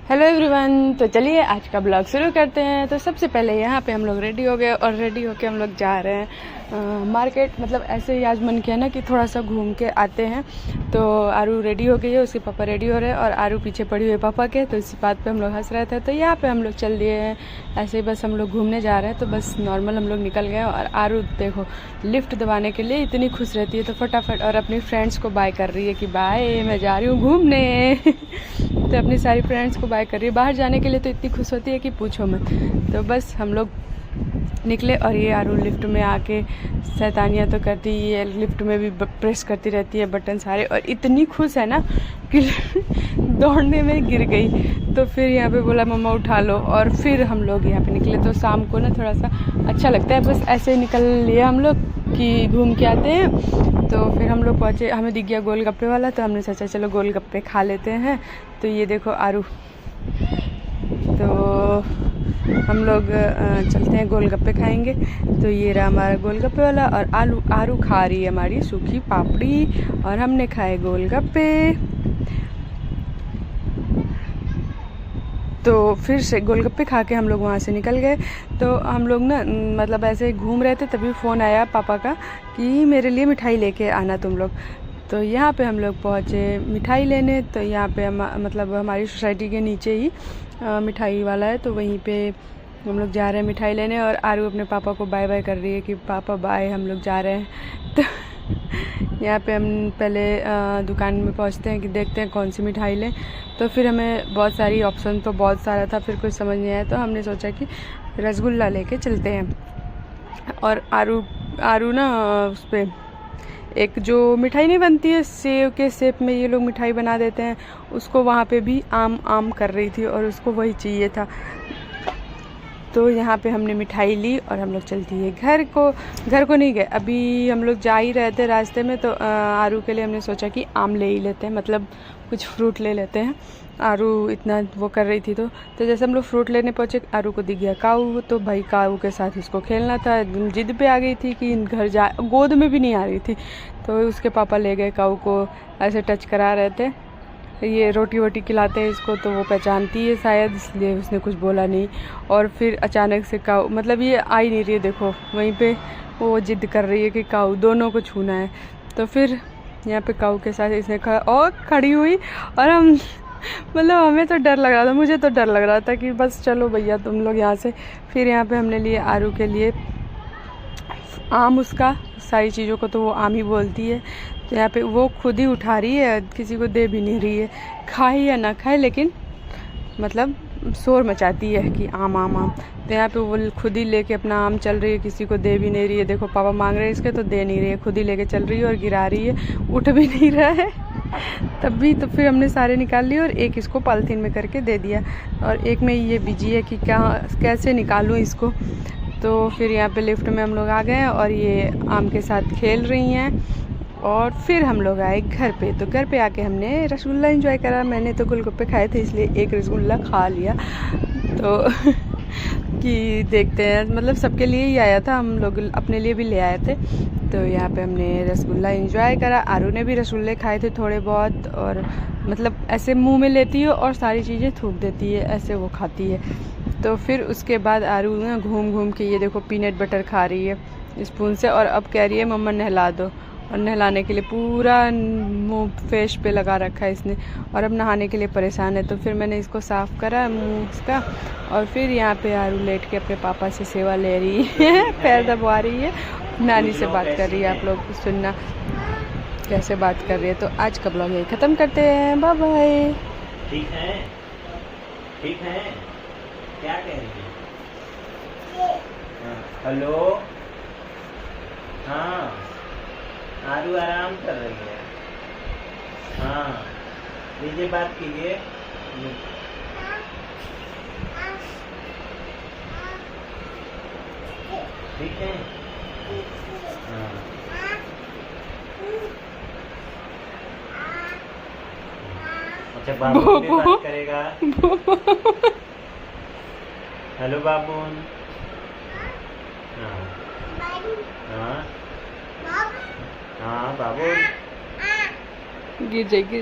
Hello everyone. तो चलिए आज का ब्लॉग शुरू करते हैं। तो सबसे पहले यहाँ पे हम लोग रेडी हो गए और रेडी होके हम लोग जा रहे हैं मार्केट। मतलब ऐसे ही आज मन किया ना कि थोड़ा सा घूम के आते हैं। तो आरू रेडी हो गई है, उसके पापा रेडी हो रहे हैं और आरू पीछे पड़ी हुई पापा के। तो इसी बात पे हम लोग हंस रहे थे। तो यहाँ पे हम लोग चल दिए हैं, ऐसे ही बस हम लोग घूमने जा रहे हैं। तो बस नॉर्मल हम लोग निकल गए और आरू देखो लिफ्ट दबाने के लिए इतनी खुश रहती है, तो फटाफट और अपनी फ्रेंड्स को बाय कर रही है कि बाय मैं जा रही हूँ घूमने। तो अपनी सारी फ्रेंड्स को बाय कर रही है। बाहर जाने के लिए तो इतनी खुश होती है कि पूछो मत। तो बस हम लोग निकले और ये आरू लिफ्ट में आके शैतानियाँ तो करती है, लिफ्ट में भी प्रेस करती रहती है बटन सारे, और इतनी खुश है ना कि दौड़ने में गिर गई। तो फिर यहाँ पे बोला मम्मा उठा लो, और फिर हम लोग यहाँ पे निकले। तो शाम को ना थोड़ा सा अच्छा लगता है, बस ऐसे ही निकल लिए हम लोग कि घूम के आते हैं। तो फिर हम लोग पहुँचे, हमें दिख गया गोलगप्पे वाला, तो हमने सोचा चलो गोलगप्पे खा लेते हैं। तो ये देखो आरू, तो हम लोग चलते हैं गोलगप्पे खाएंगे। तो ये रहा हमारा गोलगप्पे वाला, और आरू खा रही है हमारी सूखी पापड़ी, और हमने खाए गोलगप्पे। तो फिर से गोलगप्पे खा के हम लोग वहाँ से निकल गए। तो हम लोग ना मतलब ऐसे घूम रहे थे, तभी फ़ोन आया पापा का कि मेरे लिए मिठाई लेके आना तुम लोग। तो यहाँ पे हम लोग पहुँचे मिठाई लेने। तो यहाँ पे मतलब हमारी सोसाइटी के नीचे ही मिठाई वाला है, तो वहीं पे हम लोग जा रहे हैं मिठाई लेने। और आरू अपने पापा को बाय बाय कर रही है कि पापा बाय, हम लोग जा रहे हैं। तो यहाँ पे हम पहले दुकान में पहुँचते हैं कि देखते हैं कौन सी मिठाई लें। तो फिर हमें बहुत सारी ऑप्शन, तो बहुत सारा था, फिर कुछ समझ नहीं आया। तो हमने सोचा कि रसगुल्ला लेके चलते हैं। और आरू ना उस पर एक जो मिठाई नहीं बनती है सेव के शेप में ये लोग मिठाई बना देते हैं, उसको वहाँ पे भी आम कर रही थी और उसको वही चाहिए था। तो यहाँ पे हमने मिठाई ली और हम लोग चलती है घर को नहीं गए, अभी हम लोग जा ही रहे थे रास्ते में। तो आरू के लिए हमने सोचा कि आम ले ही लेते हैं, मतलब कुछ फ्रूट ले लेते हैं। आरू इतना वो कर रही थी। तो जैसे हम लोग फ्रूट लेने पहुँचे, आरू को दिख गया काऊ। तो भाई काऊ के साथ इसको खेलना था, जिद पे आ गई थी कि घर जा, गोद में भी नहीं आ रही थी। तो उसके पापा ले गए काऊ को, ऐसे टच करा रहे थे। ये रोटी वोटी खिलाते हैं इसको, तो वो पहचानती है शायद, इसलिए उसने कुछ बोला नहीं। और फिर अचानक से काऊ, मतलब ये आ ही नहीं रही है, देखो वहीं पे वो जिद कर रही है कि काऊ दोनों को छूना है। तो फिर यहाँ पे काऊ के साथ इसने खड़ी हुई, और हम मतलब हमें तो डर लग रहा था, मुझे तो डर लग रहा था कि बस चलो भैया तुम लोग यहाँ से। फिर यहाँ पे हमने लिए आरू के लिए आम, उसका सारी चीज़ों को तो वो आम ही बोलती है। तो यहाँ पे वो खुद ही उठा रही है, किसी को दे भी नहीं रही है, खाए या ना खाए, लेकिन मतलब शोर मचाती है कि आम आम आम। तो यहाँ पे वो खुद ही लेके अपना आम चल रही है, किसी को दे भी नहीं रही है। देखो पापा मांग रहे हैं इसके, तो दे नहीं रही है, खुद ही लेके चल रही है और गिरा रही है, उठ भी नहीं रहा है। तब भी तो फिर हमने सारे निकाल लिए और एक इसको पॉलीथीन में करके दे दिया, और एक में ये बिजी है कि कैसे निकालूँ इसको। तो फिर यहाँ पे लिफ्ट में हम लोग आ गए और ये आम के साथ खेल रही हैं। और फिर हम लोग आए घर पे। तो घर पे आके हमने रसगुल्ला एंजॉय करा। मैंने तो गोलगप्पे खाए थे, इसलिए एक रसगुल्ला खा लिया। तो कि देखते हैं, मतलब सबके लिए ही आया था, हम लोग अपने लिए भी ले आए थे। तो यहाँ पे हमने रसगुल्ला एंजॉय करा। आरू ने भी रसगुल्ले खाए थे थोड़े बहुत, और मतलब ऐसे मुंह में लेती है और सारी चीज़ें थूक देती है, ऐसे वो खाती है। तो फिर उसके बाद आरू ना घूम घूम के ये देखो पीनट बटर खा रही है स्पून से, और अब कह रही है मम्मा नहला दो। और नहलाने के लिए पूरा मुंह फेस पे लगा रखा है इसने, और अब नहाने के लिए परेशान है। तो फिर मैंने इसको साफ़ करा मुंह इसका, और फिर यहाँ पे आरू लेट के अपने पापा से सेवा ले रही है, पैर दबा रही है, नानी से बात कर रही है। आप लोग सुनना कैसे बात कर रही है। तो आज का ब्लॉग यही ख़त्म करते हैं, बाय बाय। ठीक है, ठीक है, क्या कह रही है? हेलो, हाँ आरू आराम कर रही है। हाँ लीजिए बात कीजिए। ठीक है, हाँ अच्छा बाबू भी बात करेगा। हेलो बाबून। हाँ हाँ हाँ बाबू गिर जाएगी।